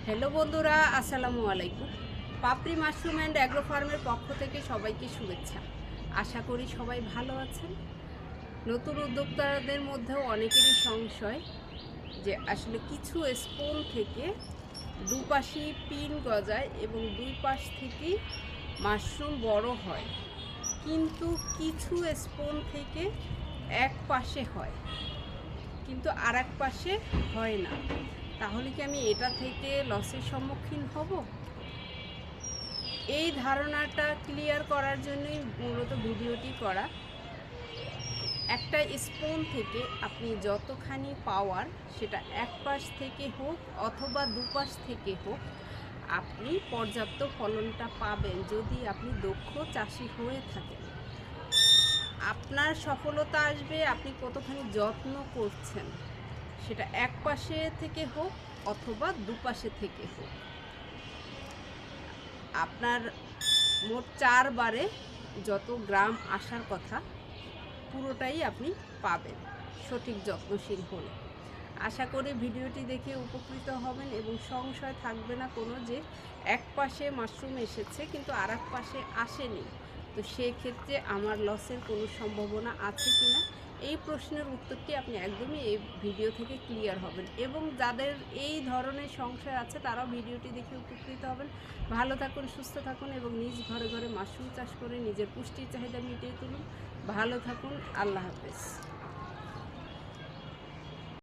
Hello বন্ধুরা, আসসালামু আলাইকুম। পাপড়ি মাশরুম অ্যান্ড অ্যাগ্রো ফার্মের পক্ষ থেকে সবাইকে শুভেচ্ছা। আশা করি সবাই ভালো আছেন। নতুন উদ্যোক্তাদের মধ্যেও অনেকেরই সংশয় যে আসলে কিছু স্পুন থেকে দুপাশেই পিন গজায় এবং দুই পাশ থেকেই মাশরুম বড় হয়, কিন্তু কিছু স্পুন থেকে এক পাশে হয় কিন্তু আর এক পাশে হয় না। তাহলে কি আমি এটা থেকে লসের সম্মুখীন হব? এই ধারণাটা ক্লিয়ার করার জন্যই মূলত ভিডিওটি করা। একটা স্পুন থেকে আপনি যতখানি পাওয়ার, সেটা এক পাশ থেকে হোক অথবা দুপাশ থেকে হোক, আপনি পর্যাপ্ত ফলনটা পাবেন যদি আপনি দক্ষ চাষি হয়ে থাকেন। আপনার সফলতা আসবে আপনি কতখানি যত্ন করছেন, সেটা এক পাশে থেকে হোক অথবা দুপাশে থেকে হোক। আপনার মোট 4 বারে যত গ্রাম আসার কথা পুরোটাই আপনি পাবেন সঠিক যত্নশীল হলে। আশা করি ভিডিওটি দেখে উপকৃত হবেন এবং সংশয় থাকবে না কোনো যে এক পাশে মাশরুম এসেছে কিন্তু আর এক পাশে আসেনি, তো সেক্ষেত্রে আমার লসের কোনো সম্ভাবনা আছে কি না, এই প্রশ্নের উত্তরটি আপনি একদমই এই ভিডিও থেকে ক্লিয়ার হবেন। এবং যাদের এই ধরনের সংশয় আছে তারাও ভিডিওটি দেখে উপকৃত হবেন। ভালো থাকুন, সুস্থ থাকুন এবং নিজ ঘরে ঘরে মাশরুম চাষ করে নিজের পুষ্টির চাহিদা মিটিয়ে তুলুন। ভালো থাকুন, আল্লাহ হাফেজ।